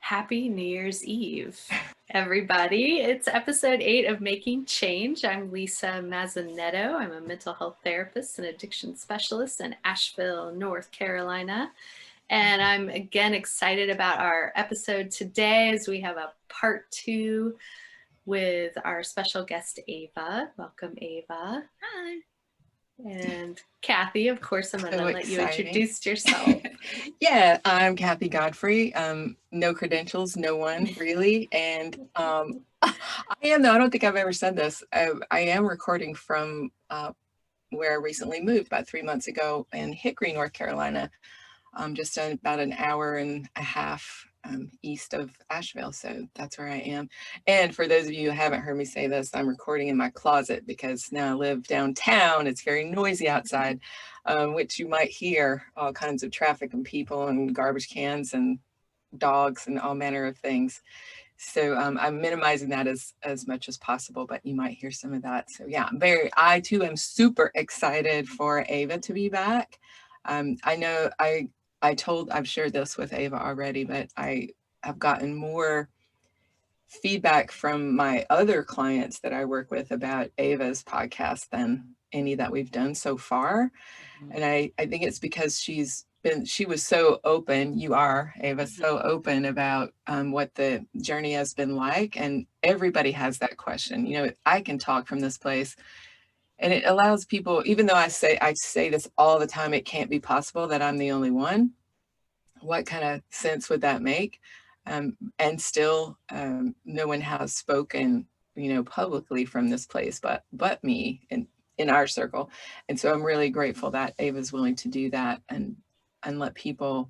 Happy New Year's Eve, everybody. It's episode 8 of Making Change. I'm Lisa Mazzonetto. I'm a mental health therapist and addiction specialist in Asheville, North Carolina. And I'm again excited about our episode today as we have a part 2 with our special guest, Ava. Welcome, Ava. Hi. And Kathy, of course, I'm going to let you introduce yourself. Yeah, I'm Kathy Godfrey. No credentials, no one really. And I don't think I've ever said this. I am recording from where I recently moved about 3 months ago in Hickory, North Carolina, just about an hour and a half east of Asheville. So that's where I am. And for those of you who haven't heard me say this, I'm recording in my closet because now I live downtown. It's very noisy outside, which you might hear all kinds of traffic and people and garbage cans and dogs and all manner of things. So I'm minimizing that as much as possible, but you might hear some of that. So yeah, I too am super excited for Ava to be back. I know I've shared this with Ava already, but I have gotten more feedback from my other clients that I work with about Ava's podcast than any that we've done so far. And I think it's because she was so open. You are, Ava, so open about what the journey has been like. And everybody has that question. You know, I can talk from this place. And it allows people, even though I say this all the time, it can't be possible that I'm the only one. What kind of sense would that make? And still, no one has spoken, publicly from this place, but me in our circle. And so I'm really grateful that Ava's willing to do that and let people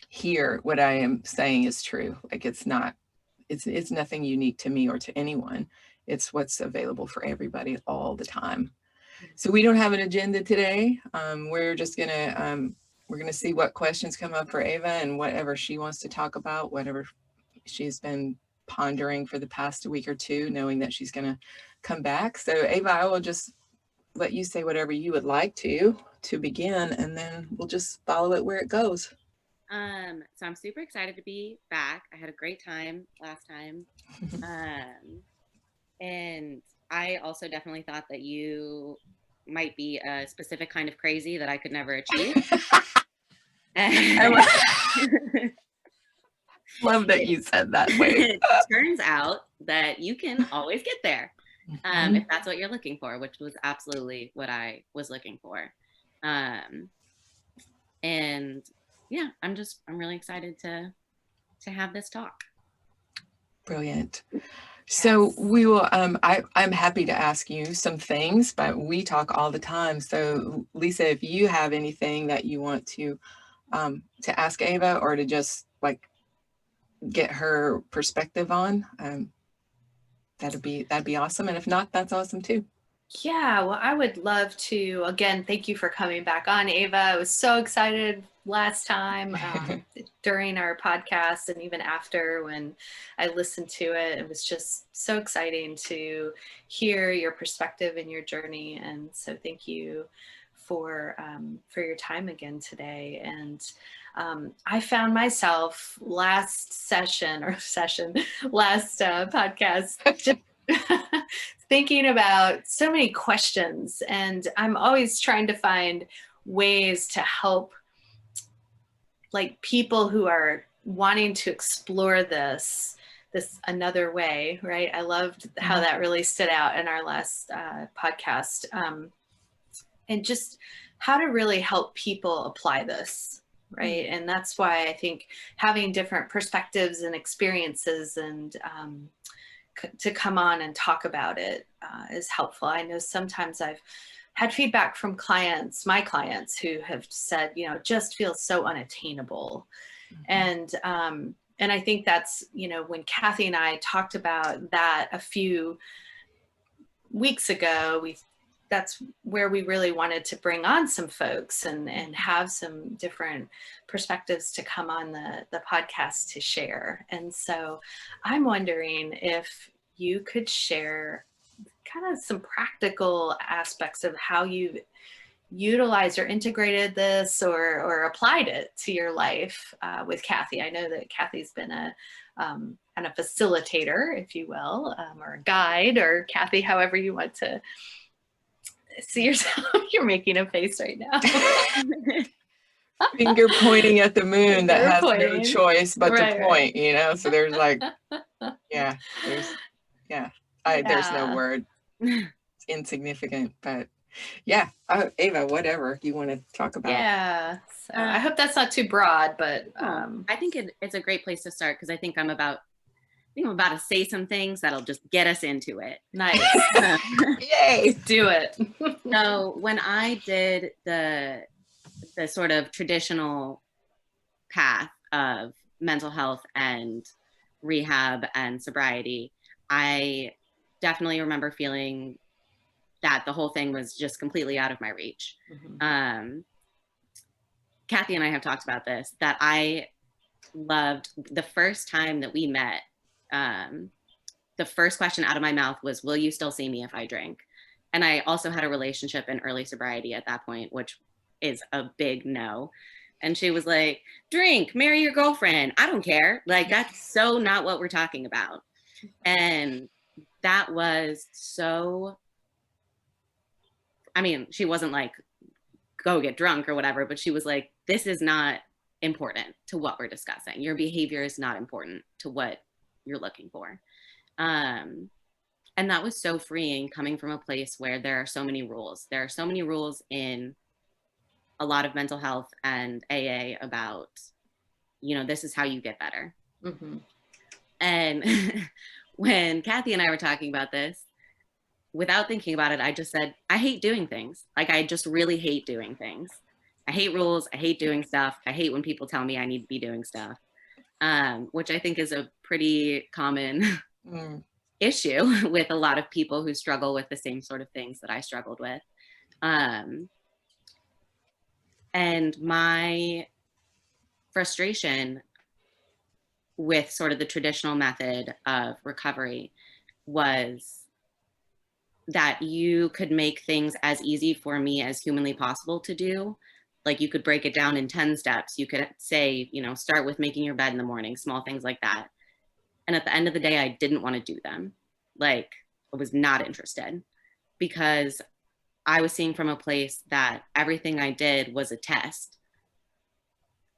hear what I am saying is true. Like it's nothing unique to me or to anyone. It's what's available for everybody all the time. So we don't have an agenda today. We're just we're going to see what questions come up for Ava and whatever she wants to talk about, whatever she's been pondering for the past week or two, knowing that she's going to come back. So Ava, I will just let you say whatever you would like to begin, and then we'll just follow it where it goes. So I'm super excited to be back. I had a great time last time. And I also definitely thought that you might be a specific kind of crazy that I could never achieve. Love that you said that way. It turns out that you can always get there if that's what you're looking for, which was absolutely what I was looking for. And yeah, I'm really excited to have this talk. Brilliant. So we will, I'm happy to ask you some things, but we talk all the time. So Lisa, if you have anything that you want to ask Ava or to just like get her perspective on, that'd be awesome. And if not, that's awesome too. Yeah, well, I would love to, again, thank you for coming back on, Ava. I was so excited last time during our podcast and even after when I listened to it. It was just so exciting to hear your perspective and your journey. And so thank you for your time again today. And I found myself last podcast, just thinking about so many questions, and I'm always trying to find ways to help like people who are wanting to explore this another way, right? I loved how that really stood out in our last podcast, and just how to really help people apply this, right? And that's why I think having different perspectives and experiences and to come on and talk about it is helpful. I know sometimes I've had feedback from my clients who have said, it just feels so unattainable. And I think that's, when Kathy and I talked about that a few weeks ago, that's where we really wanted to bring on some folks and have some different perspectives to come on the podcast to share. And so I'm wondering if you could share kind of some practical aspects of how you've utilized or integrated this or applied it to your life with Kathy. I know that Kathy's been a kind of facilitator, if you will, or a guide, or Kathy, however you want to see yourself. You're making a face right now. Finger pointing at the moon that Finger has no pointing. choice but Right, to point, you know? So there's like, yeah, there's no word. It's insignificant, but yeah. Ava, whatever you want to talk about. Yeah. So I hope that's not too broad, but I think it's a great place to start, because I think I'm about to say some things that'll just get us into it. Nice. Yay! Do it. So when I did the sort of traditional path of mental health and rehab and sobriety, I definitely remember feeling that the whole thing was just completely out of my reach. Mm-hmm. Kathy and I have talked about this, that I loved the first time that we met. The first question out of my mouth was, will you still see me if I drink? And I also had a relationship in early sobriety at that point, which is a big no. And she was like, drink, marry your girlfriend. I don't care. Like, that's so not what we're talking about. And that was so, I mean, she wasn't like, go get drunk or whatever, but she was like, this is not important to what we're discussing. Your behavior is not important to what you're looking for. And that was so freeing, coming from a place where there are so many rules. There are so many rules in a lot of mental health and AA about, you know, this is how you get better. Mm-hmm. And when Kathy and I were talking about this, without thinking about it, I just said, I hate doing things. Like, I just really hate doing things. I hate rules. I hate doing stuff. I hate when people tell me I need to be doing stuff, which I think is a pretty common issue with a lot of people who struggle with the same sort of things that I struggled with. And my frustration with sort of the traditional method of recovery was that you could make things as easy for me as humanly possible to do. Like, you could break it down in 10 steps. You could say, you know, start with making your bed in the morning, small things like that. And at the end of the day, I didn't want to do them. Like, I was not interested, because I was seeing from a place that everything I did was a test,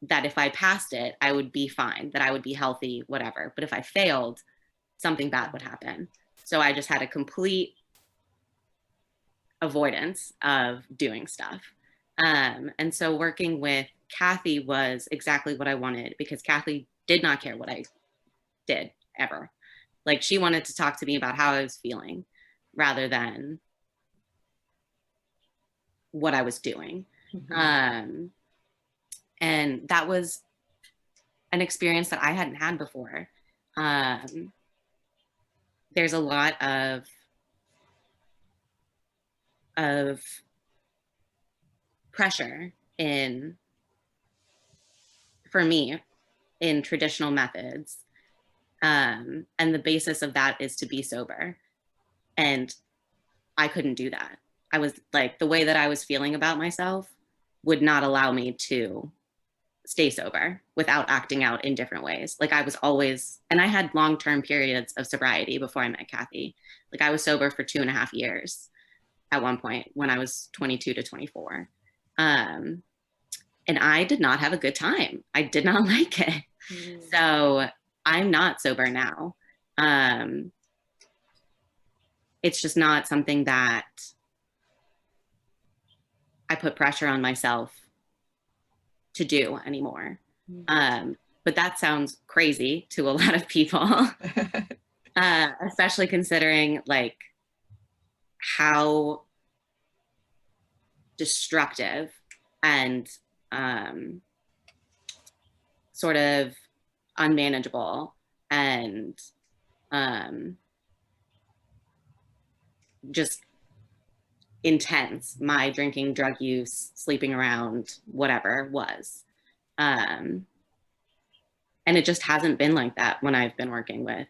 that if I passed it, I would be fine, that I would be healthy, whatever. But if I failed, something bad would happen. So I just had a complete avoidance of doing stuff. And so working with Kathy was exactly what I wanted, because Kathy did not care what I did ever. Like, she wanted to talk to me about how I was feeling rather than what I was doing. Mm-hmm. And that was an experience that I hadn't had before. There's a lot of pressure for me in traditional methods. And the basis of that is to be sober. And I couldn't do that. I was like, the way that I was feeling about myself would not allow me to stay sober without acting out in different ways. Like, I was always, and I had long-term periods of sobriety before I met Kathy. Like, I was sober for 2.5 years at one point when I was 22 to 24. And I did not have a good time. I did not like it. Mm. So I'm not sober now. It's just not something that I put pressure on myself to do anymore. Mm. But that sounds crazy to a lot of people, especially considering like how destructive and sort of unmanageable and just intense my drinking, drug use, sleeping around, whatever was. And it just hasn't been like that when I've been working with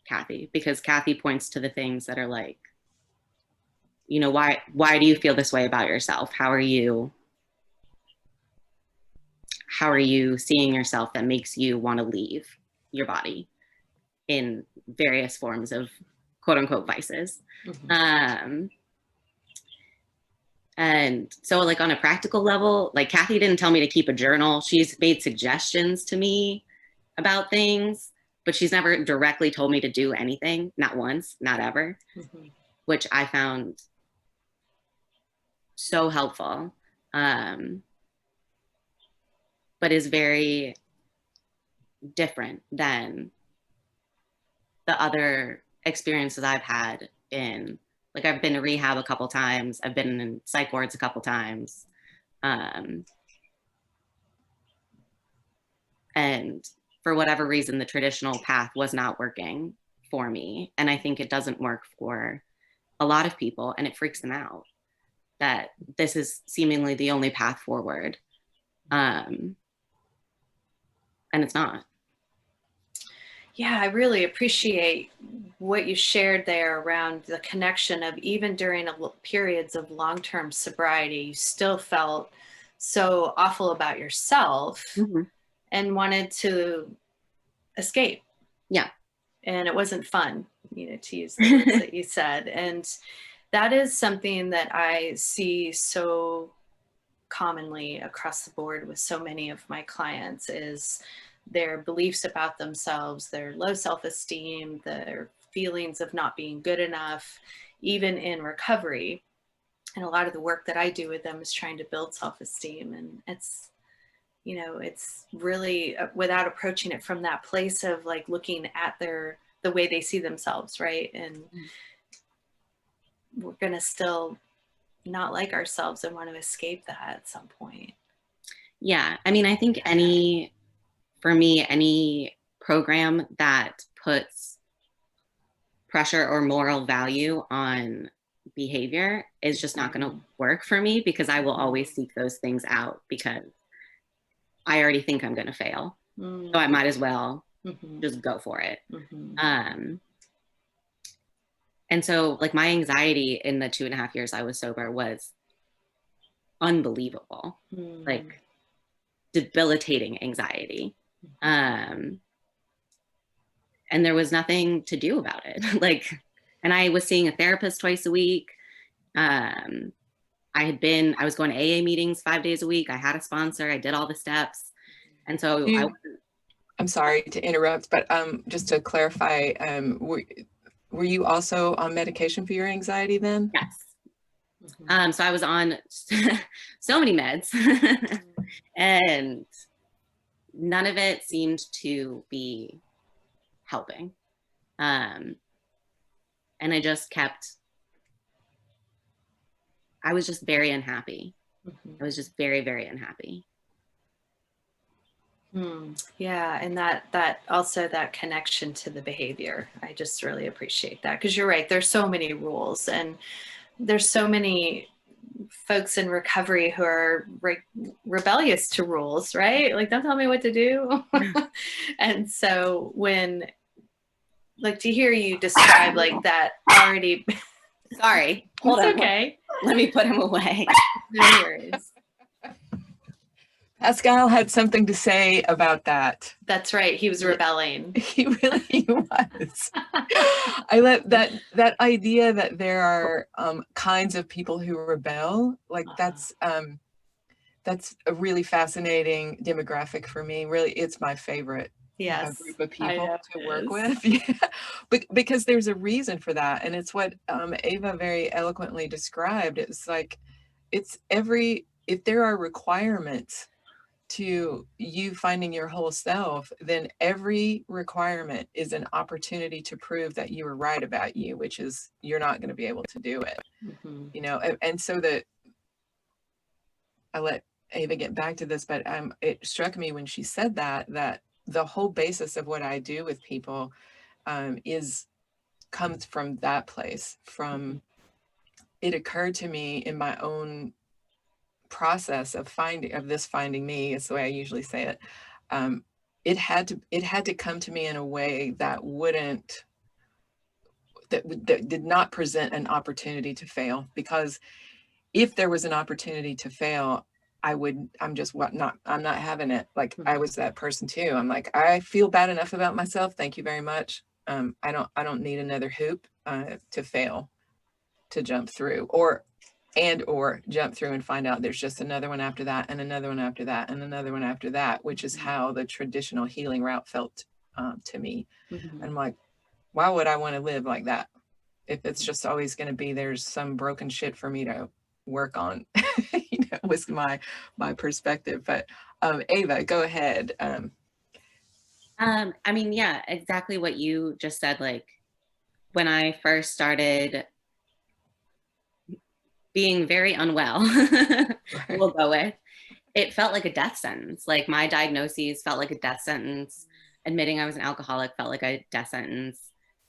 Kathy, because Kathy points to the things that are like you know, why do you feel this way about yourself? How are you seeing yourself that makes you want to leave your body in various forms of quote unquote vices? And so like on a practical level, like Kathy didn't tell me to keep a journal. She's made suggestions to me about things, but she's never directly told me to do anything, not once, not ever, which I found so helpful, but is very different than the other experiences I've had in, like I've been to rehab a couple times, I've been in psych wards a couple times, and for whatever reason, the traditional path was not working for me. And I think it doesn't work for a lot of people, and it freaks them out that this is seemingly the only path forward. And it's not. Yeah, I really appreciate what you shared there around the connection of even during periods of long-term sobriety, you still felt so awful about yourself and wanted to escape. Yeah. And it wasn't fun, you know, to use the words that you said. And that is something that I see so commonly across the board with so many of my clients, is their beliefs about themselves, their low self-esteem, their feelings of not being good enough, even in recovery. And a lot of the work that I do with them is trying to build self-esteem. And it's, you know, it's really without approaching it from that place of like looking at the way they see themselves, right? And we're going to still not like ourselves and want to escape that at some point. Yeah. I mean, I think for me, any program that puts pressure or moral value on behavior is just not going to work for me, because I will always seek those things out because I already think I'm going to fail. So I might as well just go for it. And so like my anxiety in the 2.5 years I was sober was unbelievable, like debilitating anxiety. And there was nothing to do about it. Like, and I was seeing a therapist twice a week. I was going to AA meetings 5 days a week. I had a sponsor. I did all the steps. And so I'm sorry to interrupt, but just to clarify, were you also on medication for your anxiety then? Yes. So I was on so many meds and none of it seemed to be helping. And I was just very unhappy. I was just very, very unhappy. Yeah, and that also that connection to the behavior. I just really appreciate that, because you're right. There's so many rules, and there's so many folks in recovery who are rebellious to rules, right? Like, don't tell me what to do. And so when, like, to hear you describe like that already. Sorry, hold on. Okay. Let me put him away. No worries. Pascal had something to say about that. That's right. He was rebelling. He really was. I let that idea that there are kinds of people who rebel, like that's a really fascinating demographic for me. Really, it's my favorite group of people to work with. Yeah. Because there's a reason for that. And it's what Ava very eloquently described. It's like, if there are requirements to you finding your whole self, then every requirement is an opportunity to prove that you were right about you, which is you're not going to be able to do it. You know, and so I let Ava get back to this, but it struck me when she said that the whole basis of what I do with people comes from that place. From it occurred to me in my own process of finding me, is the way I usually say it. It had to come to me in a way that wouldn't that did not present an opportunity to fail, because if there was an opportunity to fail, I'm not having it. Like, I was that person too. I'm like, I feel bad enough about myself. Thank you very much. I don't need another hoop to fail, to jump through, or jump through and find out there's just another one after that, and another one after that, and another one after that, which is how the traditional healing route felt to me. Mm-hmm. I'm like, why would I want to live like that if it's just always going to be there's some broken shit for me to work on? Was my perspective. But Ava, go ahead. I mean, yeah, exactly what you just said. Like, when I first started being very unwell, we'll go with, it felt like a death sentence. Like, my diagnoses felt like a death sentence. Admitting I was an alcoholic felt like a death sentence.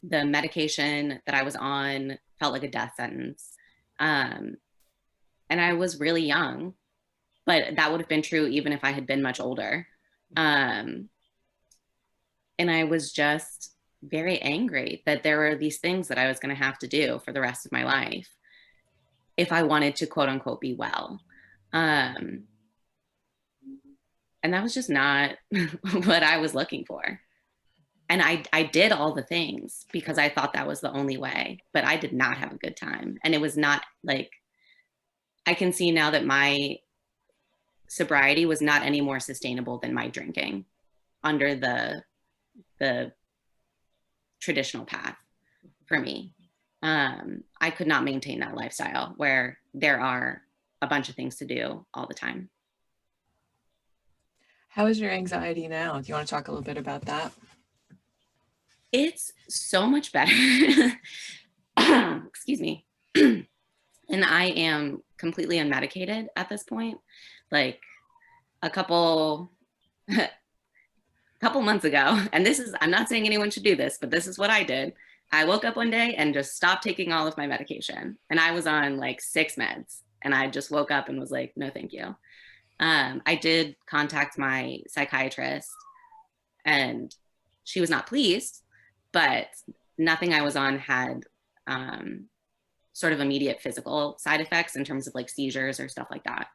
The medication that I was on felt like a death sentence. And I was really young, but that would have been true even if I had been much older. And I was just very angry that there were these things that I was going to have to do for the rest of my life if I wanted to, quote unquote, be well. And that was just not what I was looking for. And I did all the things because I thought that was the only way, but I did not have a good time. And it was not like, I can see now that my sobriety was not any more sustainable than my drinking under the traditional path for me. I could not maintain that lifestyle where there are a bunch of things to do all the time. How is your anxiety now? Do you want to talk a little bit about that? It's so much better. Excuse me. And I am completely unmedicated at this point. Like, a couple months ago, and I'm not saying anyone should do this, but this is what I did. I woke up one day and just stopped taking all of my medication. And I was on like 6 meds. And I just woke up and was like, no, thank you. I did contact my psychiatrist, and she was not pleased, but nothing I was on had sort of immediate physical side effects in terms of like seizures or stuff like that.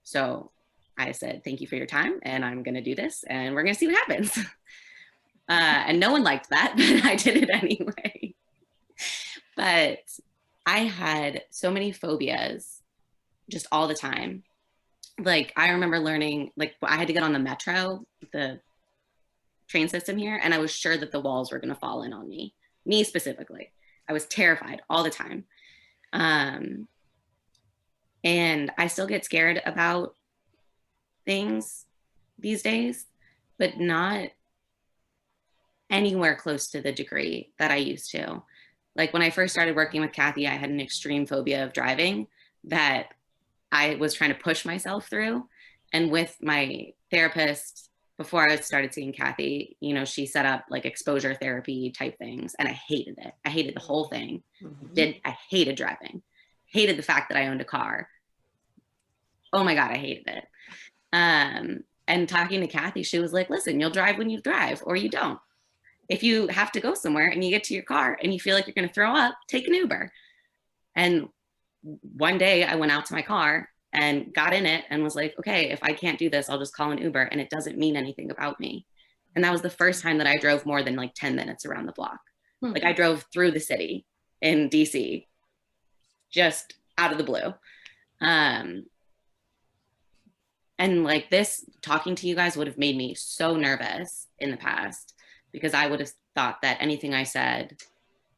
So I said, thank you for your time, and I'm going to do this, and we're going to see what happens. And no one liked that, but I did it anyway. But I had so many phobias just all the time. Like, I remember learning, like, I had to get on the metro, the train system here, and I was sure that the walls were going to fall in on me specifically. I was terrified all the time. And I still get scared about things these days, but not anywhere close to the degree that I used to. Like, when I first started working with Kathy, I had an extreme phobia of driving that I was trying to push myself through. And with my therapist, before I started seeing Kathy, you know, she set up like exposure therapy type things, and I hated it. I hated the whole thing. I hated driving. Hated the fact that I owned a car. Oh my God, I hated it. And talking to Kathy, she was like, listen, you'll drive when you drive, or you don't. If you have to go somewhere and you get to your car and you feel like you're going to throw up, take an Uber. And one day I went out to my car and got in it and was like, okay, if I can't do this, I'll just call an Uber, and it doesn't mean anything about me. And that was the first time that I drove more than like 10 minutes around the block. Like, I drove through the city in DC, just out of the blue. And like, this, talking to you guys would have made me so nervous in the past, because I would have thought that anything I said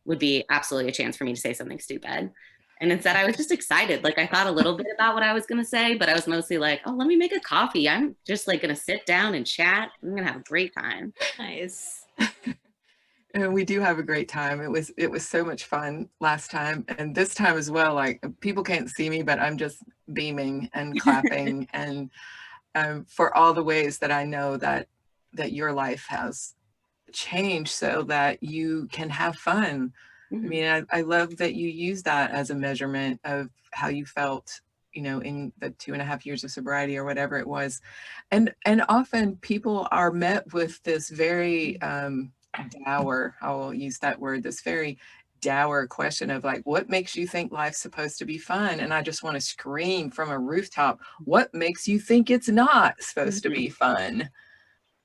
would be absolutely a chance for me to say something stupid. And instead, I was just excited. Like, I thought a little bit about what I was going to say, but I was mostly like, oh, let me make a coffee. I'm just like going to sit down and chat. I'm going to have a great time. Nice. And we do have a great time. It was so much fun last time, and this time as well. Like, people can't see me, but I'm just beaming and clapping, and for all the ways that I know that your life has changed so that you can have fun. I mean, I love that you use that as a measurement of how you felt, you know, in the 2.5 years of sobriety or whatever it was. And often people are met with this very dour, I will use that word, this very dour question of like, what makes you think life's supposed to be fun? And I just want to scream from a rooftop, what makes you think it's not supposed to be fun?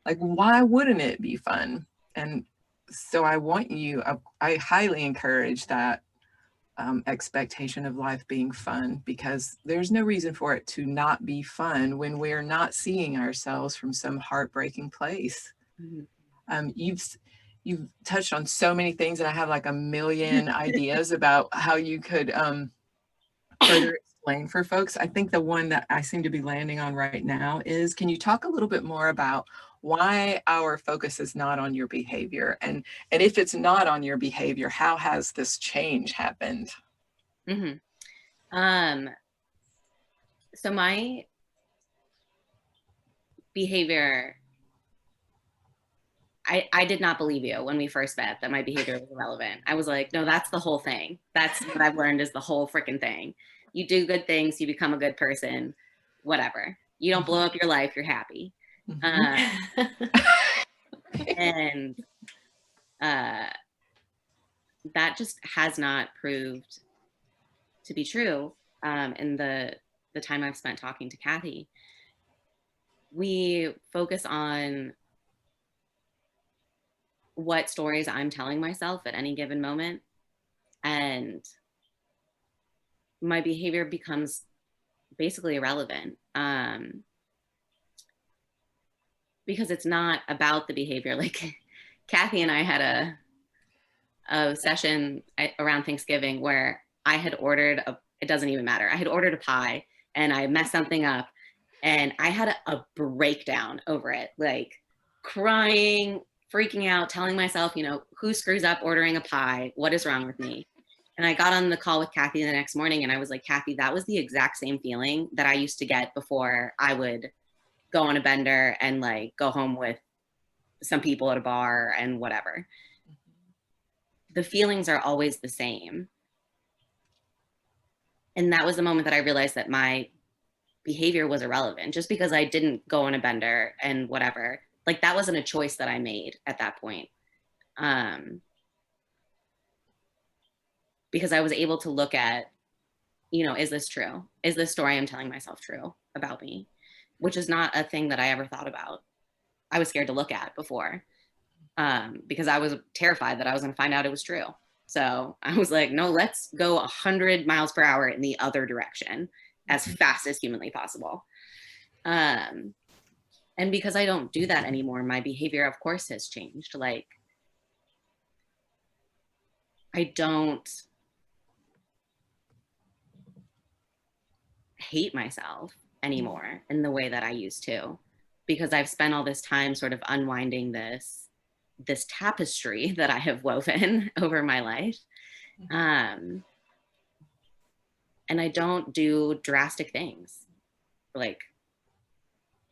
Like, why wouldn't it be fun? And so I want you, I highly encourage that expectation of life being fun, because there's no reason for it to not be fun when we're not seeing ourselves from some heartbreaking place. You've touched on so many things, and I have like a million ideas about how you could further explain for folks. I think the one that I seem to be landing on right now is, can you talk a little bit more about why our focus is not on your behavior? And if it's not on your behavior, how has this change happened? So my behavior, I did not believe you when we first met that my behavior was irrelevant. I was like, no, that's the whole thing. That's what I've learned is the whole freaking thing. You do good things, you become a good person, whatever. You don't blow up your life, you're happy. And that just has not proved to be true in the time I've spent talking to Kathy. We focus on what stories I'm telling myself at any given moment, and my behavior becomes basically irrelevant because it's not about the behavior. Like Kathy and I had a session around Thanksgiving where I had ordered it doesn't even matter. I had ordered a pie and I messed something up and I had a breakdown over it, like crying, freaking out, telling myself, who screws up ordering a pie? What is wrong with me? And I got on the call with Kathy the next morning and I was like, Kathy, that was the exact same feeling that I used to get before I would go on a bender and like go home with some people at a bar and whatever. The feelings are always the same. And that was the moment that I realized that my behavior was irrelevant. Just because I didn't go on a bender and whatever, like that wasn't a choice that I made at that point. Because I was able to look at, is this true? Is this story I'm telling myself true about me? Which is not a thing that I ever thought about. I was scared to look at before because I was terrified that I was going to find out it was true. So I was like, no, let's go 100 miles per hour in the other direction as fast as humanly possible. And because I don't do that anymore, my behavior, of course, has changed. Like, I don't hate myself anymore in the way that I used to, because I've spent all this time sort of unwinding this tapestry that I have woven over my life. And I don't do drastic things like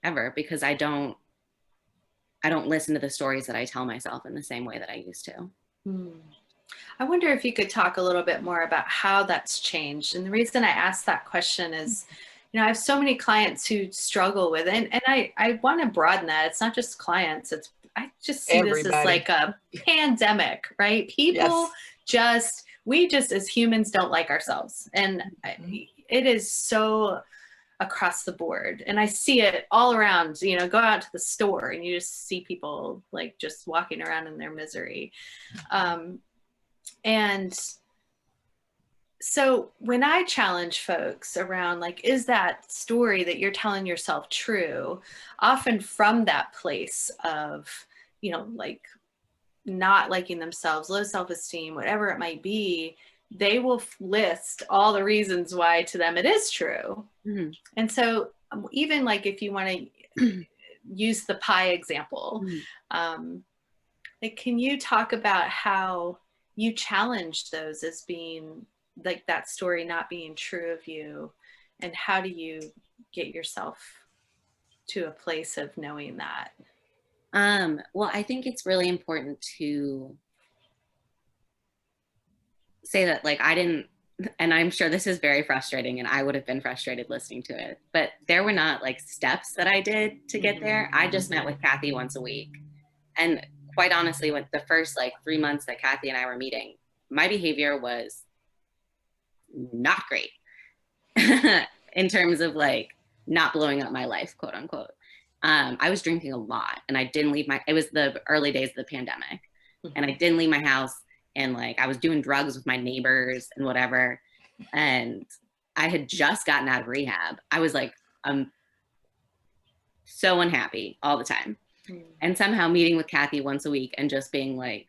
ever, because I don't listen to the stories that I tell myself in the same way that I used to. I wonder if you could talk a little bit more about how that's changed. And the reason I asked that question is, I have so many clients who struggle with it. And I want to broaden that. It's not just clients. I just see this as like a pandemic, right? People we just as humans don't like ourselves. And it is so across the board. And I see it all around, go out to the store and you just see people like just walking around in their misery. And so when I challenge folks around like, is that story that you're telling yourself true, often from that place of, like not liking themselves, low self-esteem, whatever it might be, they will list all the reasons why to them it is true. And so even like if you want to use the pie example, like, can you talk about how you challenged those as being like that story not being true of you, and how do you get yourself to a place of knowing that? Well, I think it's really important to say that, like, I didn't, and I'm sure this is very frustrating and I would have been frustrated listening to it, but there were not like steps that I did to get there. I just met with Kathy once a week. And quite honestly, with the first like 3 months that Kathy and I were meeting, my behavior was not great in terms of like not blowing up my life, quote unquote. I was drinking a lot and I didn't leave it was the early days of the pandemic, and I didn't leave my house, and like I was doing drugs with my neighbors and whatever. And I had just gotten out of rehab. I was like, so unhappy all the time. And somehow meeting with Kathy once a week and just being like,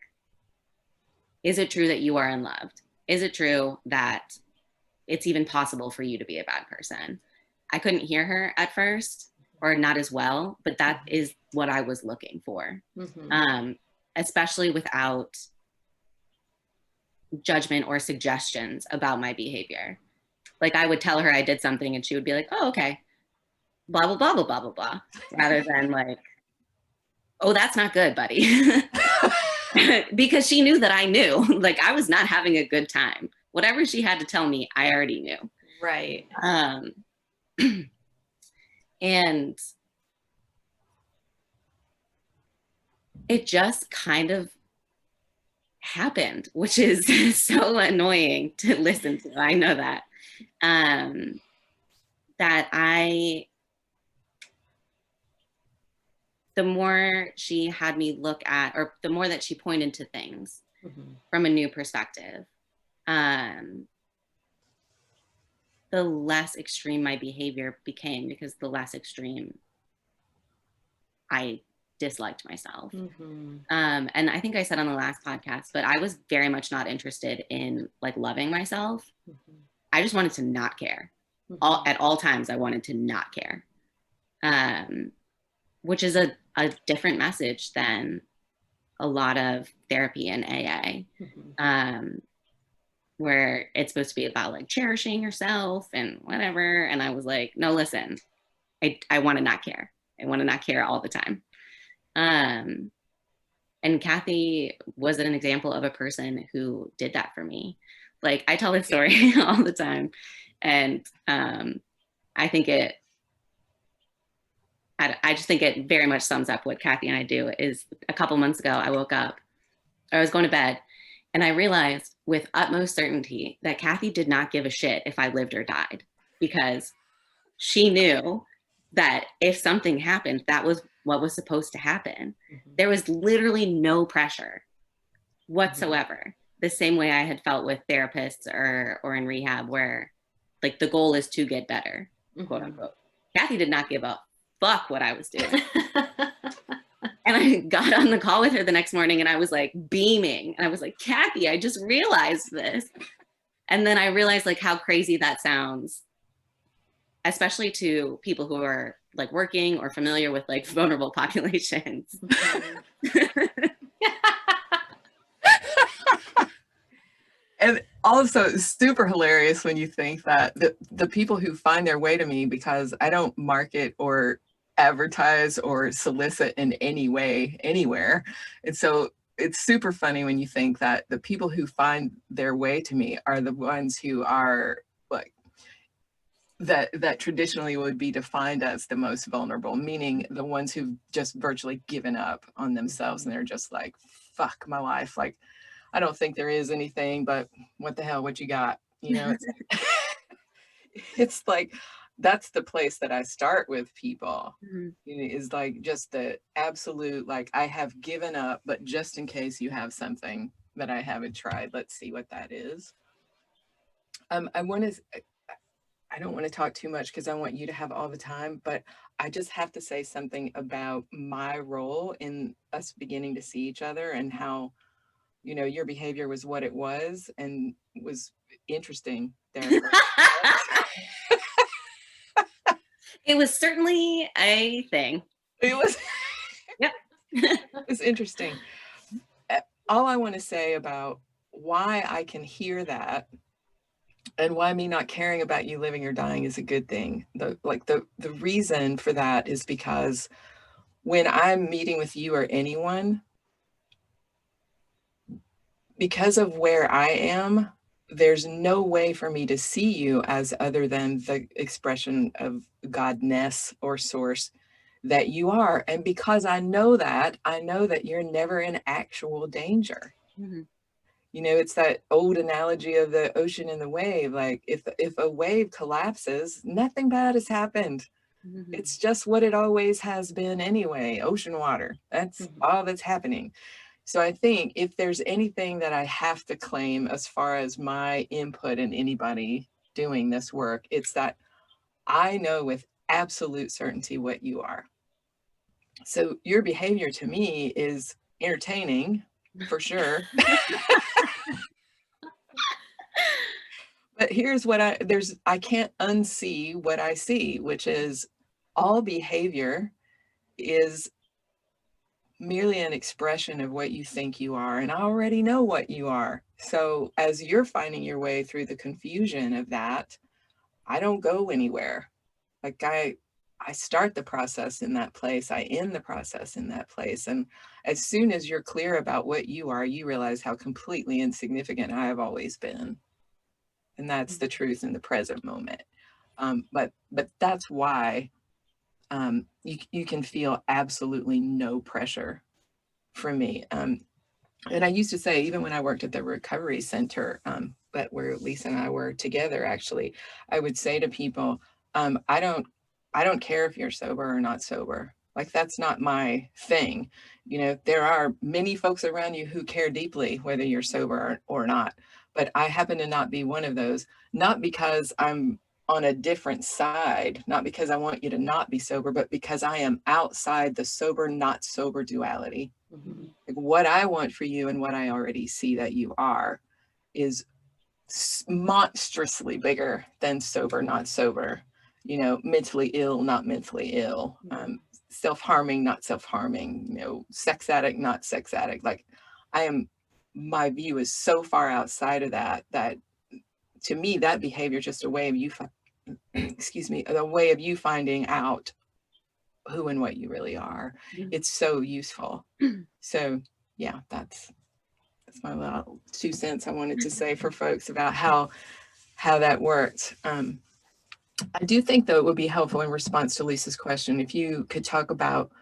is it true that you are unloved? Is it true that it's even possible for you to be a bad person? I couldn't hear her at first, or not as well, but that is what I was looking for. Especially without judgment or suggestions about my behavior. Like I would tell her I did something and she would be like, oh, okay, blah, blah, blah, blah, blah, blah, blah, rather than like, oh, that's not good, buddy. Because she knew that I knew, like I was not having a good time. Whatever she had to tell me, I already knew. Right. And it just kind of happened, which is so annoying to listen to. I know that. That the more she had me look at, or the more that she pointed to things from a new perspective, the less extreme my behavior became, because the less extreme I disliked myself. And I think I said on the last podcast, but I was very much not interested in like loving myself. I just wanted to not care. At all times, I wanted to not care, which is a different message than a lot of therapy in AA, where it's supposed to be about like cherishing yourself and whatever. And I was like, no, listen, I want to not care. I want to not care all the time. And Kathy was an example of a person who did that for me. Like I tell this story all the time, and I think I just think it very much sums up what Kathy and I do. Is a couple months ago, I woke up, I was going to bed, and I realized with utmost certainty that Kathy did not give a shit if I lived or died, because she knew that if something happened, that was what was supposed to happen. There was literally no pressure whatsoever. The same way I had felt with therapists or in rehab, where like the goal is to get better, quote unquote. Kathy did not give a fuck what I was doing. And I got on the call with her the next morning and I was like beaming. And I was like, Kathy, I just realized this. And then I realized like how crazy that sounds, especially to people who are like working or familiar with like vulnerable populations. And also super hilarious when you think that the people who find their way to me, because I don't market or advertise or solicit in any way anywhere. And so it's super funny when you think that the people who find their way to me are the ones who are like, that traditionally would be defined as the most vulnerable, meaning the ones who've just virtually given up on themselves and they're just like, fuck my life. Like, I don't think there is anything, but what the hell, what you got? You know, it's like, that's the place that I start with people, is like just the absolute, like, I have given up, but just in case you have something that I haven't tried, let's see what that is. I don't want to talk too much because I want you to have all the time, but I just have to say something about my role in us beginning to see each other and how, you know, your behavior was what it was and was interesting there. It was certainly a thing. It was. Yep. It's interesting. All I want to say about why I can hear that and why me not caring about you living or dying is a good thing. The reason for that is because when I'm meeting with you or anyone, because of where I am, there's no way for me to see you as other than the expression of Godness or source that you are. And because I know that you're never in actual danger. Mm-hmm. You know, it's that old analogy of the ocean and the wave. Like if a wave collapses, nothing bad has happened. Mm-hmm. It's just what it always has been anyway, ocean water. That's all that's happening. So I think if there's anything that I have to claim as far as my input in anybody doing this work, it's that I know with absolute certainty what you are. So your behavior to me is entertaining for sure. But here's what I can't unsee what I see, which is all behavior is merely an expression of what you think you are. And I already know what you are. So as you're finding your way through the confusion of that, I don't go anywhere. Like I start the process in that place. I end the process in that place. And as soon as you're clear about what you are, you realize how completely insignificant I have always been. And that's the truth in the present moment. But that's why you can feel absolutely no pressure from me. And I used to say, even when I worked at the recovery center, but where Lisa and I were together, actually, I would say to people, I don't care if you're sober or not sober. Like, that's not my thing. You know, there are many folks around you who care deeply whether you're sober or not. But I happen to not be one of those, not because I'm on a different side, not because I want you to not be sober, but because I am outside the sober, not sober duality. Mm-hmm. Like, what I want for you and what I already see that you are is monstrously bigger than sober, not sober. You know, mentally ill, not mentally ill, self-harming, not self-harming, you know, sex addict, not sex addict. Like, my view is so far outside of that to me, that behavior is just a way of you, excuse me, a way of you finding out who and what you really are. Mm-hmm. It's so useful. So yeah, that's my little 2 cents I wanted to say for folks about how that works. I do think, though, it would be helpful in response to Lisa's question if you could talk about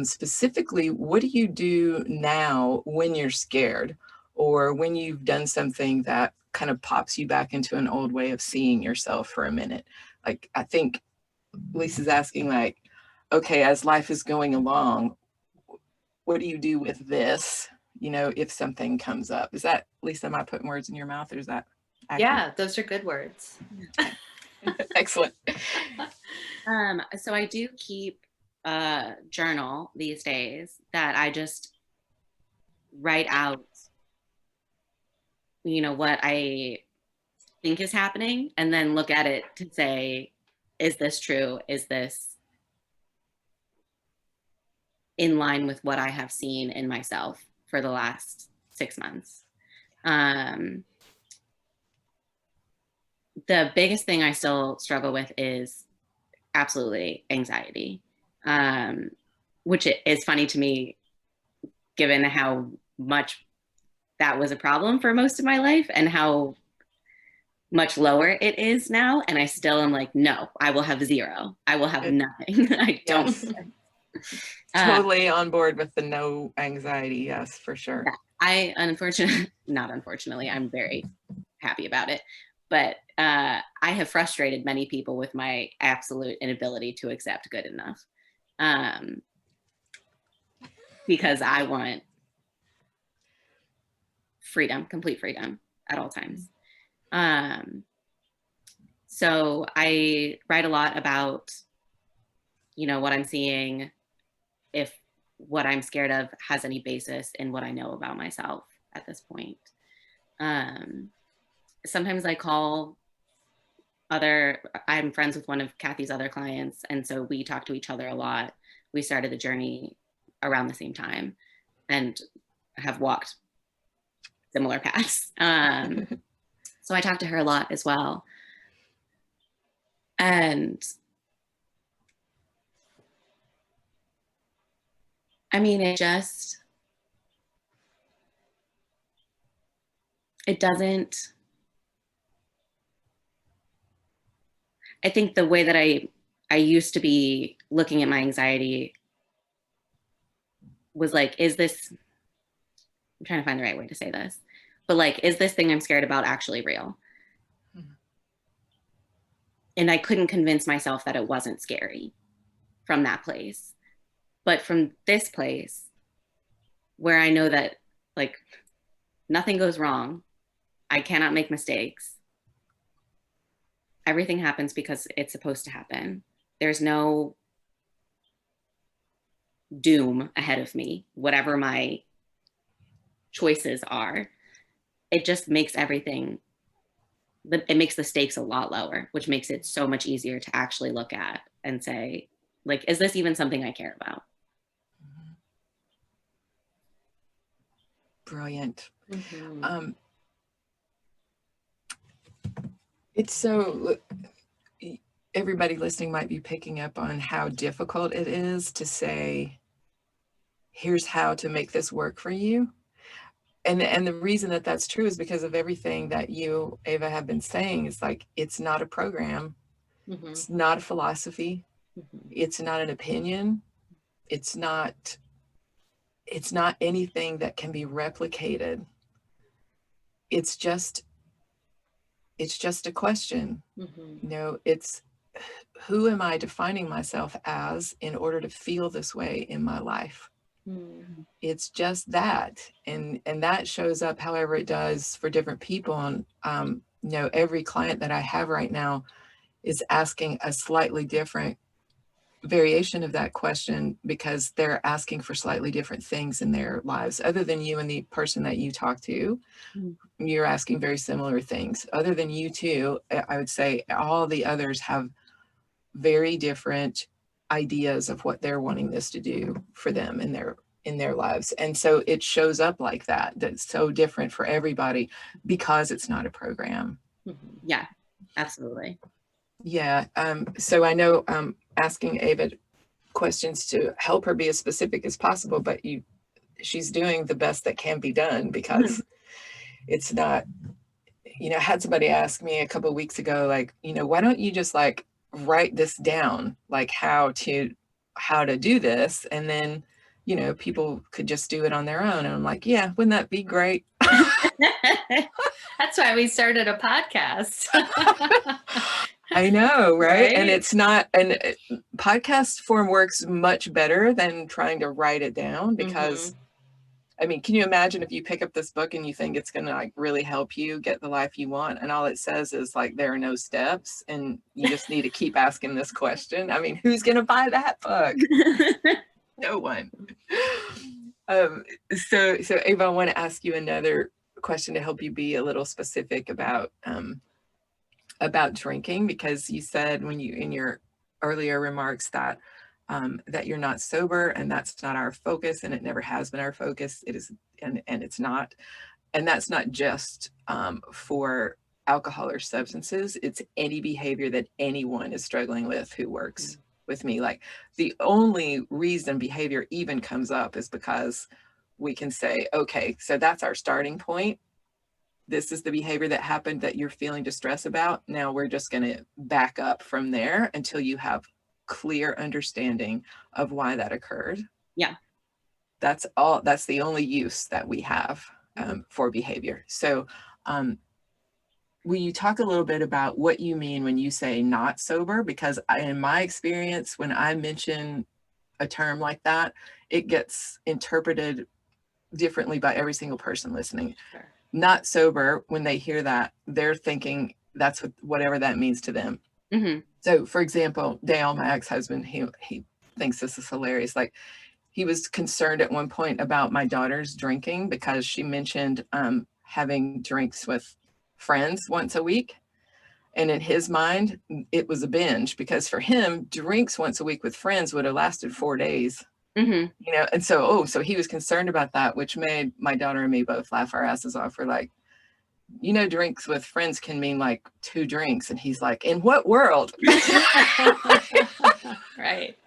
specifically, what do you do now when you're scared or when you've done something that kind of pops you back into an old way of seeing yourself for a minute? Like, I think Lisa's asking, like, okay, as life is going along, what do you do with this? You know, if something comes up. Is that, Lisa, am I putting words in your mouth, or is that accurate? Yeah, those are good words. Excellent. So I do keep a journal these days that I just write out, you know, what I think is happening, and then look at it to say, is this true? Is this in line with what I have seen in myself for the last 6 months? The biggest thing I still struggle with is absolutely anxiety, which is funny to me, given how much that was a problem for most of my life and how much lower it is now. And I still am like, no, I will have zero. I will have nothing. I don't. Yes. Totally on board with the no anxiety. Yes, for sure. I not unfortunately, I'm very happy about it. But I have frustrated many people with my absolute inability to accept good enough, because I want freedom, complete freedom at all times. So I write a lot about, you know, what I'm seeing, if what I'm scared of has any basis in what I know about myself at this point. Sometimes I call I'm friends with one of Kathy's other clients, and so we talk to each other a lot. We started the journey around the same time and have walked similar paths. So I talk to her a lot as well. And I mean, it doesn't, I think the way that I I used to be looking at my anxiety was like, is this, I'm trying to find the right way to say this, but like, is this thing I'm scared about actually real? Mm-hmm. And I couldn't convince myself that it wasn't scary from that place. But from this place, where I know that like nothing goes wrong, I cannot make mistakes. Everything happens because it's supposed to happen. There's no doom ahead of me, whatever my choices are. It just makes everything, it makes the stakes a lot lower, which makes it so much easier to actually look at and say, like, is this even something I care about? Brilliant. Mm-hmm. It's so, everybody listening might be picking up on how difficult it is to say, here's how to make this work for you. And the reason that that's true is because of everything that you, Ava, have been saying. Is like, it's not a program. Mm-hmm. It's not a philosophy. Mm-hmm. It's not an opinion. It's not anything that can be replicated. It's just a question. Mm-hmm. You know, it's, who am I defining myself as in order to feel this way in my life? Mm-hmm. It's just that. And that shows up however it does for different people. And, you know, every client that I have right now is asking a slightly different variation of that question, because they're asking for slightly different things in their lives. Other than you and the person that you talk to, mm-hmm. you're asking very similar things. Other than you two, I would say all the others have very different ideas of what they're wanting this to do for them in their lives. And so it shows up like that. That's so different for everybody because it's not a program. Mm-hmm. Yeah, absolutely. Yeah. So I know asking Ava questions to help her be as specific as possible, but she's doing the best that can be done, because mm-hmm. it's not, you know, I had somebody ask me a couple of weeks ago, like, you know, why don't you just like write this down, like how to do this, and then, you know, people could just do it on their own. And I'm like, yeah, wouldn't that be great? That's why we started a podcast. I know, right? And it's not, and podcast form works much better than trying to write it down, because mm-hmm. I mean, can you imagine if you pick up this book and you think it's going to like really help you get the life you want, and all it says is like, there are no steps and you just need to keep asking this question? I mean, who's going to buy that book? No one. So Ava, I want to ask you another question to help you be a little specific about drinking, because you said when you, in your earlier remarks, that that you're not sober, and that's not our focus, and it never has been our focus. It is, and it's not, and that's not just for alcohol or substances. It's any behavior that anyone is struggling with who works with me. Like, the only reason behavior even comes up is because we can say, okay, so that's our starting point. This is the behavior that happened that you're feeling distress about. Now we're just going to back up from there until you have clear understanding of why that occurred. Yeah. That's all. That's the only use that we have for behavior. So will you talk a little bit about what you mean when you say not sober? Because in my experience, when I mention a term like that, it gets interpreted differently by every single person listening. Sure. Not sober, when they hear that, they're thinking that's whatever that means to them. Mm-hmm. So, for example, Dale, my ex-husband, he thinks this is hilarious. Like, he was concerned at one point about my daughter's drinking because she mentioned having drinks with friends once a week. And in his mind, it was a binge, because for him, drinks once a week with friends would have lasted 4 days. Mm-hmm. You know, and so he was concerned about that, which made my daughter and me both laugh our asses off. We're like, you know, drinks with friends can mean like 2 drinks. And he's like, in what world? Right.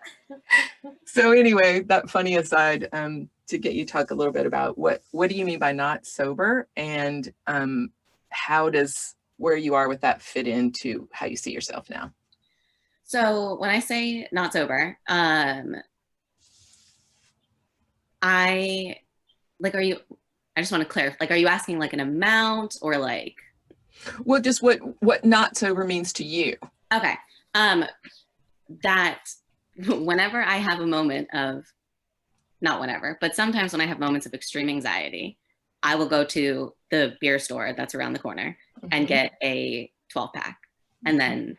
So anyway, that funny aside, to get you to talk a little bit about what do you mean by not sober, and how does where you are with that fit into how you see yourself now? So when I say not sober, I like, I just want to clarify, like, are you asking like an amount or like? Well, just what not sober means to you. Okay. That whenever I have a moment of, not whenever, but sometimes when I have moments of extreme anxiety, I will go to the beer store that's around the corner and get a 12-pack. And then,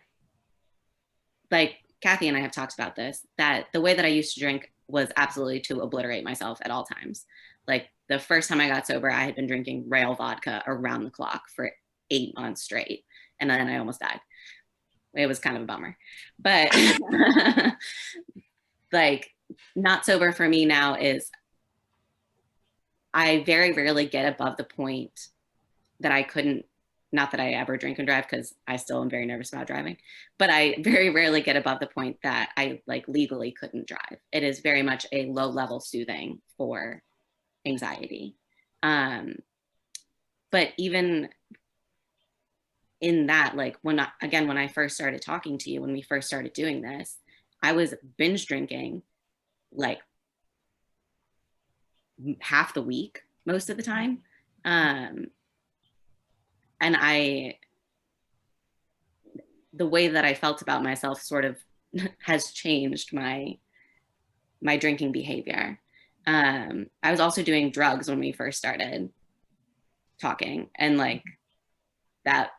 like Kathy and I have talked about this, that the way that I used to drink was absolutely to obliterate myself at all times. Like the first time I got sober, I had been drinking rail vodka around the clock for 8 months straight. And then I almost died. It was kind of a bummer. But like, not sober for me now is I very rarely get above the point that I couldn't, not that I ever drink and drive because I still am very nervous about driving, but I very rarely get above the point that I like legally couldn't drive. It is very much a low level soothing for anxiety. But even in that, like when I first started talking to you, when we first started doing this, I was binge drinking like half the week most of the time. And the way that I felt about myself sort of has changed my drinking behavior. I was also doing drugs when we first started talking, and like that,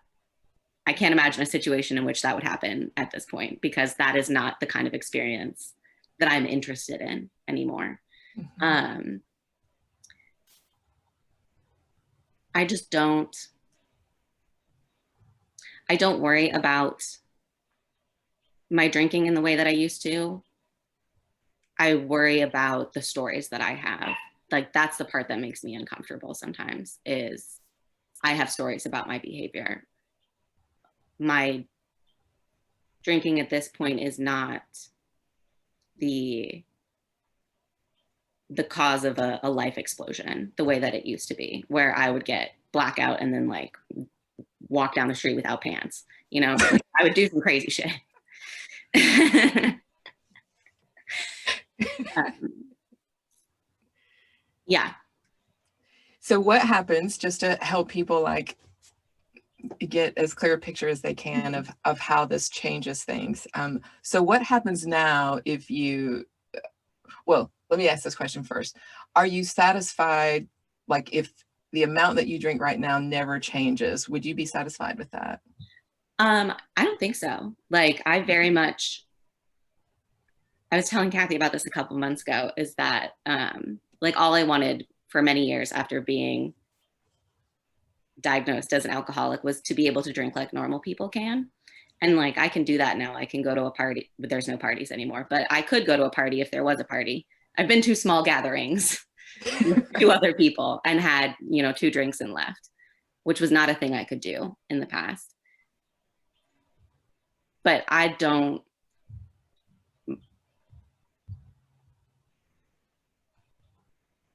I can't imagine a situation in which that would happen at this point, because that is not the kind of experience that I'm interested in anymore. I just I don't worry about my drinking in the way that I used to. I worry about the stories that I have. Like that's the part that makes me uncomfortable sometimes, is I have stories about my behavior. My drinking at this point is not the cause of a life explosion the way that it used to be, where I would get blackout and then like walk down the street without pants. You know, I would do some crazy shit. Yeah. So what happens, just to help people like get as clear a picture as they can of how this changes things. So what happens now if you, well, let me ask this question first. Are you satisfied, like if the amount that you drink right now never changes, would you be satisfied with that? I don't think so. Like I very much, I was telling Kathy about this a couple months ago, is that like all I wanted for many years after being diagnosed as an alcoholic was to be able to drink like normal people can. And like I can do that now. I can go to a party, but there's no parties anymore. But I could go to a party if there was a party. I've been to small gatherings with 2 other people and had, 2 drinks and left, which was not a thing I could do in the past. But I don't,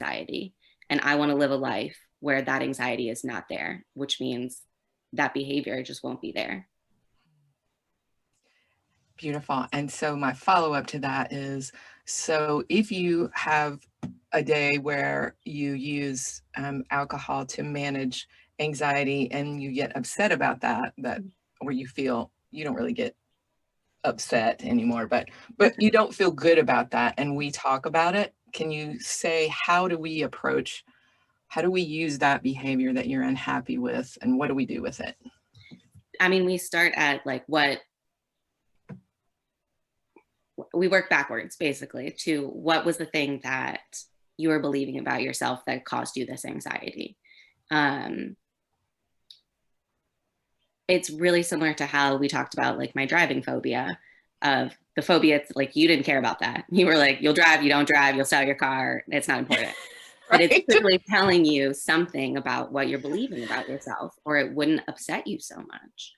anxiety, and I want to live a life where that anxiety is not there, which means that behavior just won't be there. Beautiful. And so my follow-up to that is, so if you have a day where you use alcohol to manage anxiety and you get upset about that, where you feel you don't really get upset anymore, but you don't feel good about that, and we talk about it, can you say, how do we use that behavior that you're unhappy with, and what do we do with it? I mean, we start at like we work backwards basically to what was the thing that you were believing about yourself that caused you this anxiety. It's really similar to how we talked about like my driving phobia, of the phobia. It's like, you didn't care about that. You were like, you'll drive, you don't drive, you'll sell your car. It's not important. But it's simply telling you something about what you're believing about yourself, or it wouldn't upset you so much.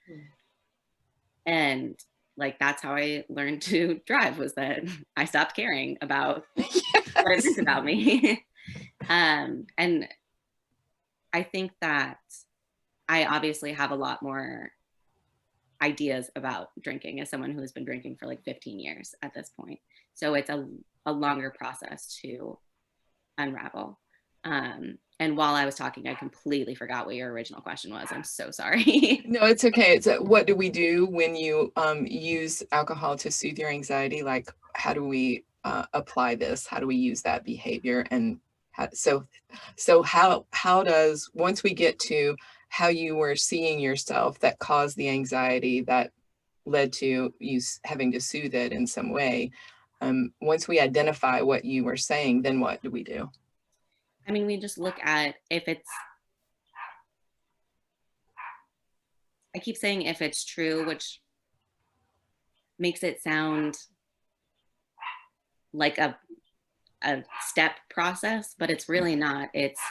And like, that's how I learned to drive, was that I stopped caring about what it is about me. And I think that I obviously have a lot more, ideas about drinking as someone who has been drinking for like 15 years at this point. So it's a longer process to unravel. And while I was talking, I completely forgot what your original question was. I'm so sorry. No, it's okay. It's what do we do when you use alcohol to soothe your anxiety? Like, how do we apply this? How do we use that behavior? And so how does, once we get to how you were seeing yourself that caused the anxiety that led to you having to soothe it in some way, once we identify what you were saying, then what do we do? I mean, we just look at if it's, I keep saying if it's true, which makes it sound like a step process, but it's really not. It's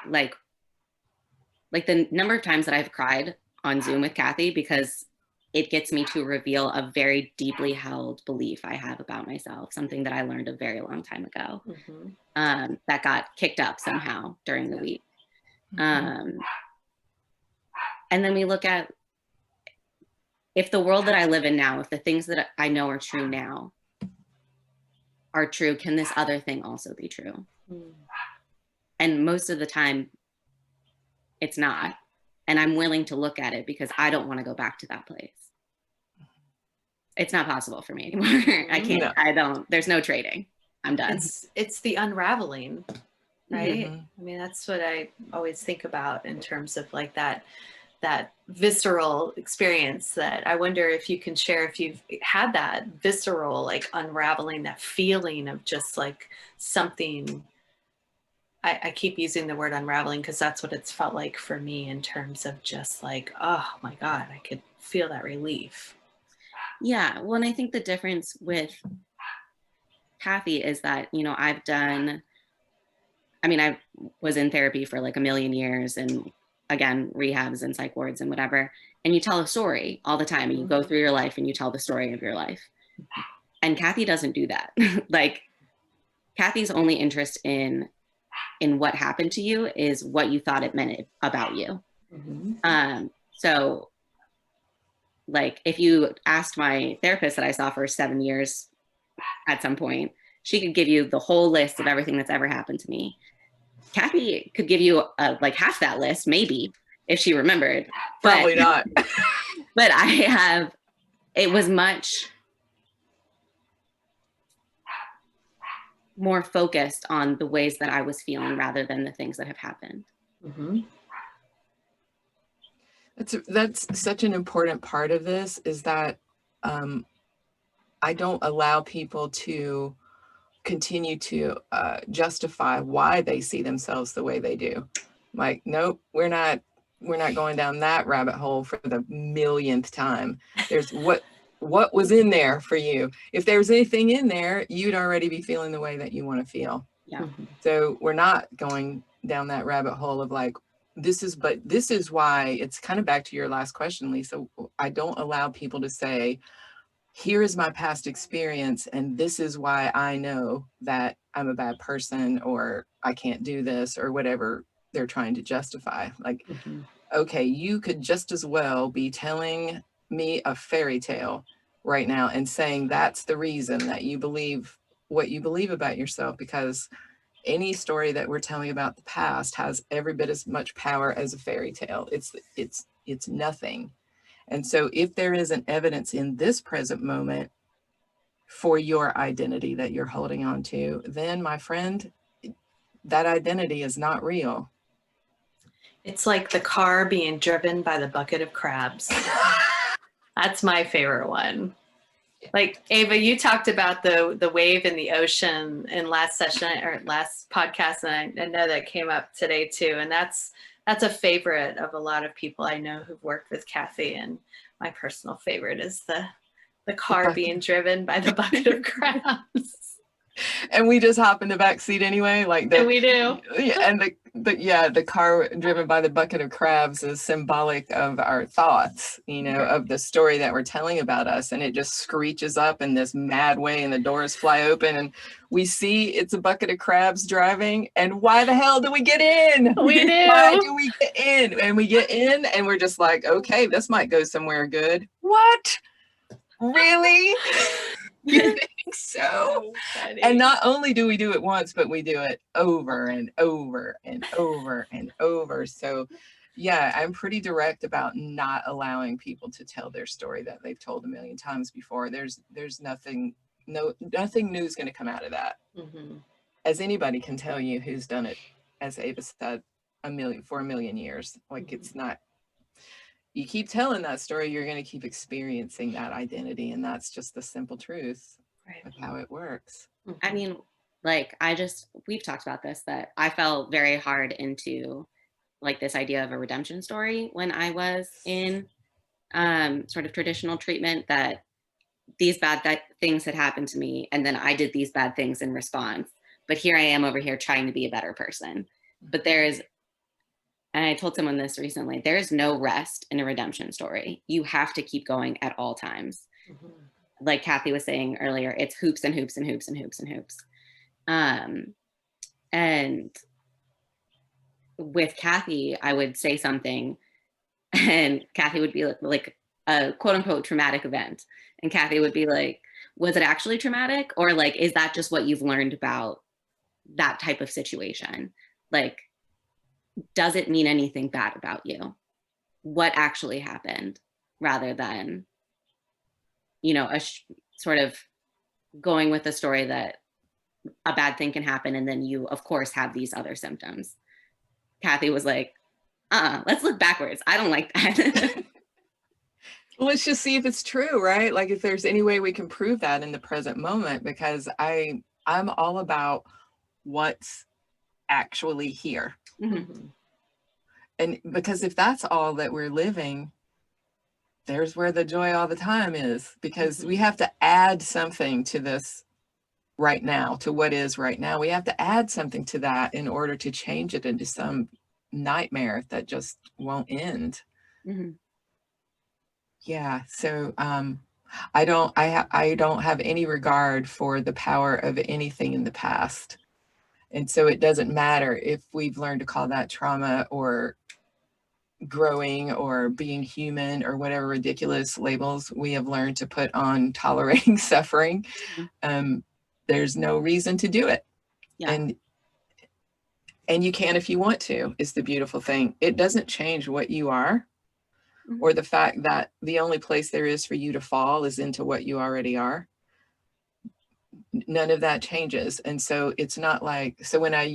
like the number of times that I've cried on Zoom with Kathy because it gets me to reveal a very deeply held belief I have about myself, something that I learned a very long time ago, that got kicked up somehow during the week. And then we look at if the world that I live in now, if the things that I know are true now are true, can this other thing also be true? And most of the time, it's not. And I'm willing to look at it because I don't want to go back to that place. It's not possible for me anymore. I can't, I don't, there's no trading. I'm done. It's the unraveling, right? I mean, that's what I always think about in terms of like that visceral experience. That I wonder if you can share if you've had that visceral, like unraveling, that feeling of just like something. I keep using the word unraveling because that's what it's felt like for me in terms of just like, oh my God, I could feel that relief. Yeah, well, and I think the difference with Kathy is that, you know, I was in therapy for like a million years, and again, rehabs and psych wards and whatever. And you tell a story all the time, and you go through your life and you tell the story of your life. And Kathy doesn't do that. Like, Kathy's only interest in what happened to you is what you thought it meant about you. So like if you asked my therapist that I saw for 7 years at some point, she could give you the whole list of everything that's ever happened to me. Kathy could give you like half that list, maybe, if she remembered. Probably not. But it was much more focused on the ways that I was feeling rather than the things that have happened. That's such an important part of this, is that I don't allow people to continue to justify why they see themselves the way they do. Like, nope, we're not going down that rabbit hole for the millionth time. There's what was in there for you. If there's anything in there, you'd already be feeling the way that you want to feel. Yeah. So we're not going down that rabbit hole of like, this is why. It's kind of back to your last question, Lisa. I don't allow people to say, here is my past experience, and this is why I know that I'm a bad person, or I can't do this, or whatever they're trying to justify. Like, okay, you could just as well be telling me a fairy tale right now and saying that's the reason that you believe what you believe about yourself, because any story that we're telling about the past has every bit as much power as a fairy tale. It's nothing. And so if there isn't evidence in this present moment for your identity that you're holding on to, then my friend, that identity is not real. It's like the car being driven by the bucket of crabs. That's my favorite one. Like, Ava, you talked about the wave in the ocean in last session or last podcast, and I know that came up today too. And that's a favorite of a lot of people I know who've worked with Kathy. And my personal favorite is the car being driven by the bucket of crabs. And we just hop in the back seat anyway, like that. And we do. Yeah, But yeah, the car driven by the bucket of crabs is symbolic of our thoughts, of the story that we're telling about us. And it just screeches up in this mad way and the doors fly open and we see it's a bucket of crabs driving. And why the hell do we get in? We do. Why do we get in? And we get in and we're just like, okay, this might go somewhere good. What? Really? You think so? And not only do we do it once, but we do it over and over and over and over. So yeah, I'm pretty direct about not allowing people to tell their story that they've told a million times before. There's nothing new is going to come out of that. Mm-hmm. As anybody can tell you who's done it, as Ava said, for a million years. Like Mm-hmm. it's not, you keep telling that story, you're going to keep experiencing that identity. And that's just the simple truth of how it works. I mean, like, we've talked about this, that I fell very hard into like this idea of a redemption story when I was in sort of traditional treatment, that these bad things had happened to me and then I did these bad things in response. But here I am over here trying to be a better person. But and I told someone this recently, there is no rest in a redemption story. You have to keep going at all times. Mm-hmm. Like Kathy was saying earlier, it's hoops and hoops and hoops and hoops and hoops. And with Kathy, I would say something and Kathy would be like a quote unquote traumatic event. And Kathy would be like, was it actually traumatic? Or like, is that just what you've learned about that type of situation? Like, does it mean anything bad about you? What actually happened? Rather than, sort of going with the story that a bad thing can happen and then you, of course, have these other symptoms. Kathy was like, let's look backwards. I don't like that. Well, let's just see if it's true, right? Like if there's any way we can prove that in the present moment, because I'm all about what's actually here. Mm-hmm. And because if that's all that we're living, there's where the joy all the time is, because we have to add something to this right now, to what is right now. We have to add something to that in order to change it into some nightmare that just won't end. Mm-hmm. Yeah. So I don't have any regard for the power of anything in the past. And so it doesn't matter if we've learned to call that trauma or growing or being human or whatever ridiculous labels we have learned to put on tolerating suffering. There's no reason to do it. Yeah. And you can if you want to, is the beautiful thing. It doesn't change what you are, or the fact that the only place there is for you to fall is into what you already are. None of that changes. And so it's not like, so when I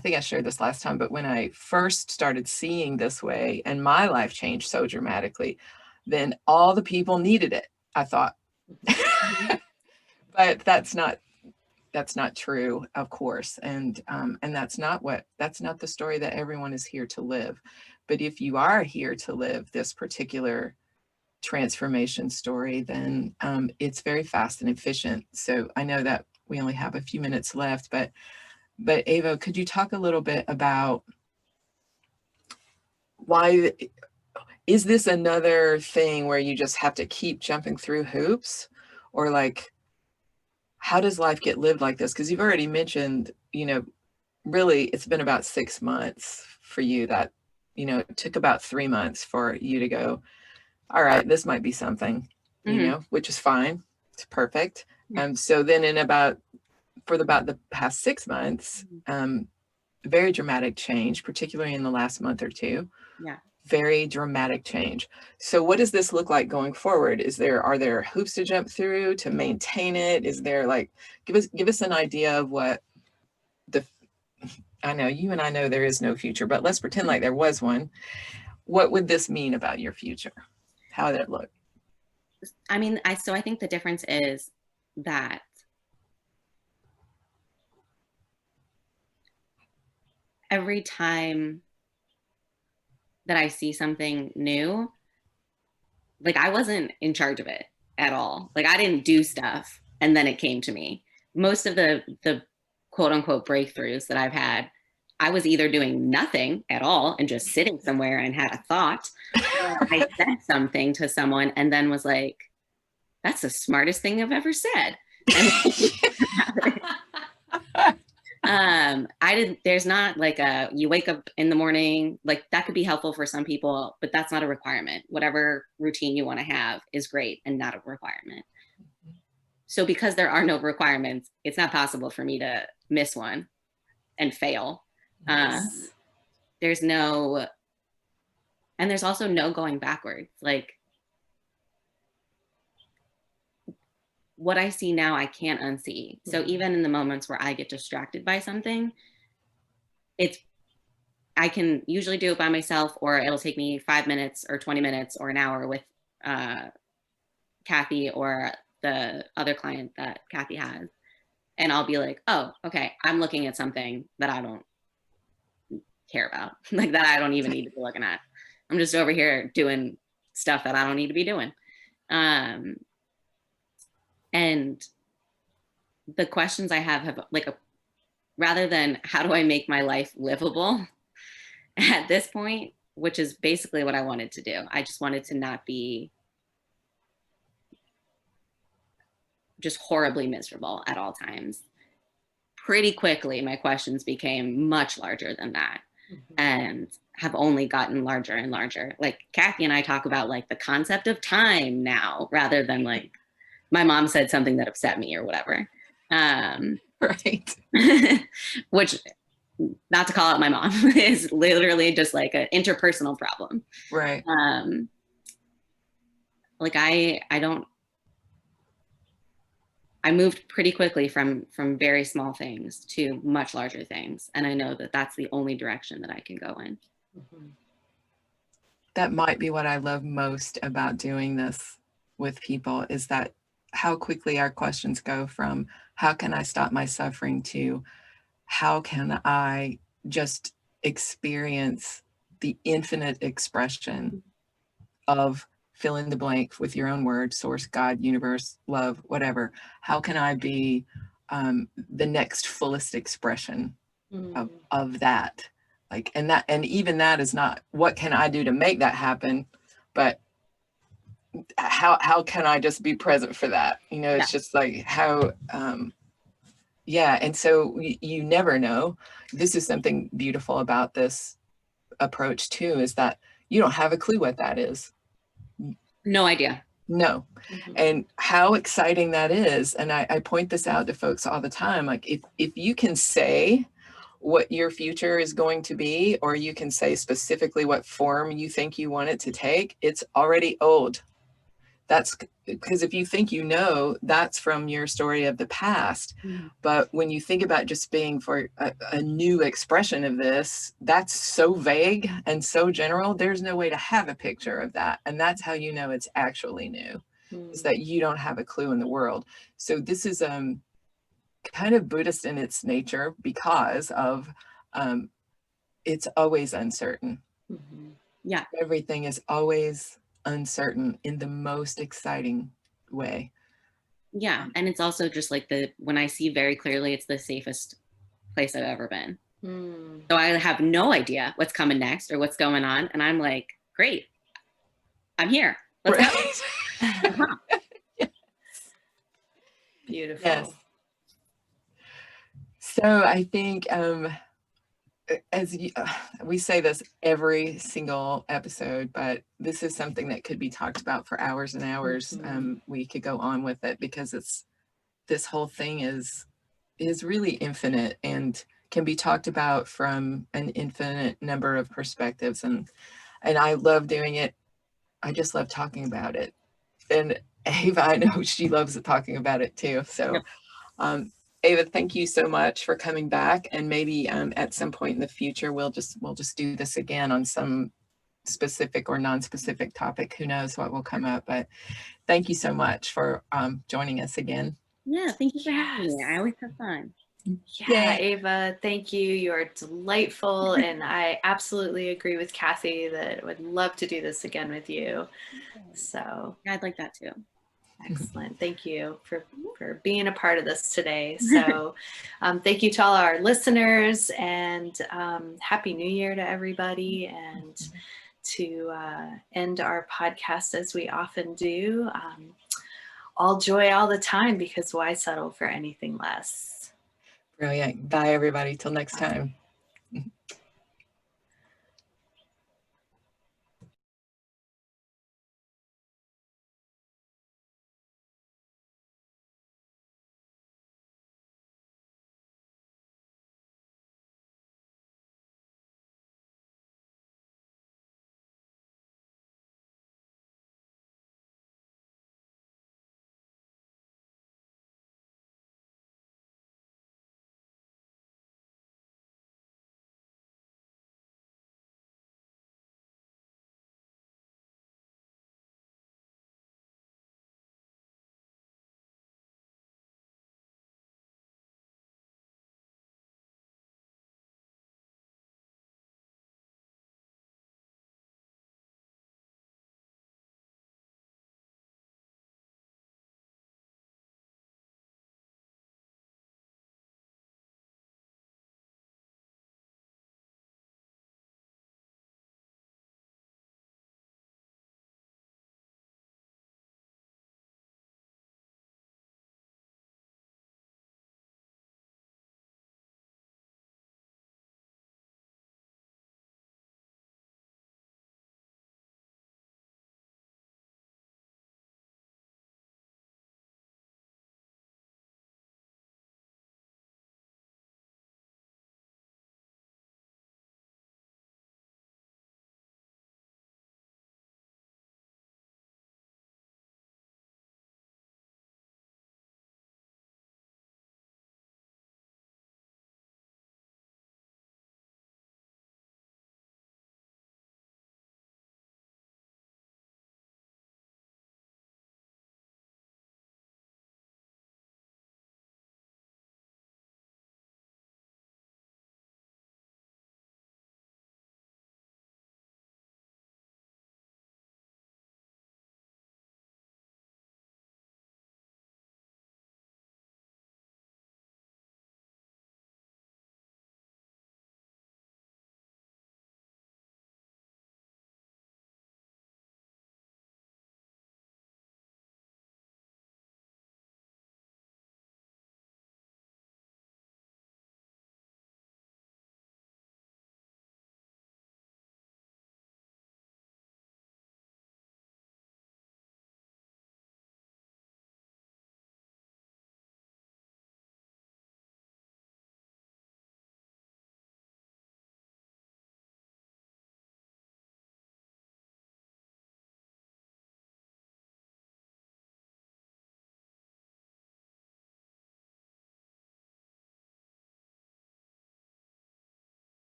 think I shared this last time, but when I first started seeing this way and my life changed so dramatically, then all the people needed it, I thought. But that's not true, of course. And that's not the story that everyone is here to live. But if you are here to live this particular transformation story, then it's very fast and efficient. So I know that we only have a few minutes left, but Ava, could you talk a little bit about why is this another thing where you just have to keep jumping through hoops, or like, how does life get lived like this? Because you've already mentioned, really it's been about 6 months for you that, it took about 3 months for you to go, all right, this might be something, which is fine. It's perfect. So then for about the past 6 months, very dramatic change, particularly in the last month or two. Yeah. Very dramatic change. So what does this look like going forward? Are there hoops to jump through to maintain it? Is there like, give us an idea of what I know you and I know there is no future, but let's pretend like there was one. What would this mean about your future? How would it look? I mean, I think the difference is that every time that I see something new, like I wasn't in charge of it at all. Like I didn't do stuff and then it came to me. Most of the quote unquote breakthroughs that I've had I was either doing nothing at all and just sitting somewhere and had a thought, or I said something to someone and then was like, that's the smartest thing I've ever said. There's not like you wake up in the morning, like that could be helpful for some people, but that's not a requirement. Whatever routine you want to have is great and not a requirement. So because there are no requirements, it's not possible for me to miss one and fail. There's also no going backwards. Like, what I see now, I can't unsee. So even in the moments where I get distracted by something, I can usually do it by myself, or it'll take me 5 minutes or 20 minutes or an hour with Kathy or the other client that Kathy has. And I'll be like, oh, okay, I'm looking at something that I don't care about, like that I don't even need to be looking at. I'm just over here doing stuff that I don't need to be doing. And the questions I have like rather than how do I make my life livable at this point, which is basically what I wanted to do. I just wanted to not be just horribly miserable at all times. Pretty quickly, my questions became much larger than that, and have only gotten larger and larger. Like Kathy and I talk about like the concept of time now, rather than like, my mom said something that upset me or whatever. Right. Which, not to call out my mom, is literally just like an interpersonal problem. Right. Like I moved pretty quickly from very small things to much larger things. And I know that that's the only direction that I can go in. That might be what I love most about doing this with people, is that how quickly our questions go from how can I stop my suffering to how can I just experience the infinite expression of fill in the blank with your own words, source, God, universe, love, whatever. How can I be the next fullest expression of that? Like, and even that is not what can I do to make that happen, but how can I just be present for that? You know, it's just like how, yeah. And so you never know. This is something beautiful about this approach too, is that you don't have a clue what that is. No idea. No. And how exciting that is. And I point this out to folks all the time. Like if you can say what your future is going to be, or you can say specifically what form you think you want it to take, it's already old. That's because if you think you know, that's from your story of the past. But when you think about just being for a new expression of this, that's so vague and so general, there's no way to have a picture of that. And that's how you know it's actually new, is that you don't have a clue in the world. So this is kind of Buddhist in its nature, because of it's always uncertain. Yeah. Everything is always uncertain in the most exciting way. Yeah. And it's also just like when I see very clearly, it's the safest place I've ever been. So I have no idea what's coming next or what's going on. And I'm like, great, I'm here. Let's go. Yes. Beautiful. Yes. So I think as we say this every single episode, but this is something that could be talked about for hours and hours. We could go on with it because this whole thing is really infinite and can be talked about from an infinite number of perspectives. And I love doing it. I just love talking about it. And Ava, I know she loves talking about it too. So Ava, thank you so much for coming back. And maybe at some point in the future, we'll just do this again on some specific or non-specific topic. Who knows what will come up, but thank you so much for joining us again. Yeah, thank you for having me. I always have fun. Yeah, Ava, thank you. You are delightful. And I absolutely agree with Kathy that I would love to do this again with you. So I'd like that too. Excellent. Thank you for being a part of this today. So thank you to all our listeners, and Happy New Year to everybody. And to end our podcast as we often do, all joy all the time, because why settle for anything less? Brilliant. Bye, everybody. Till next time.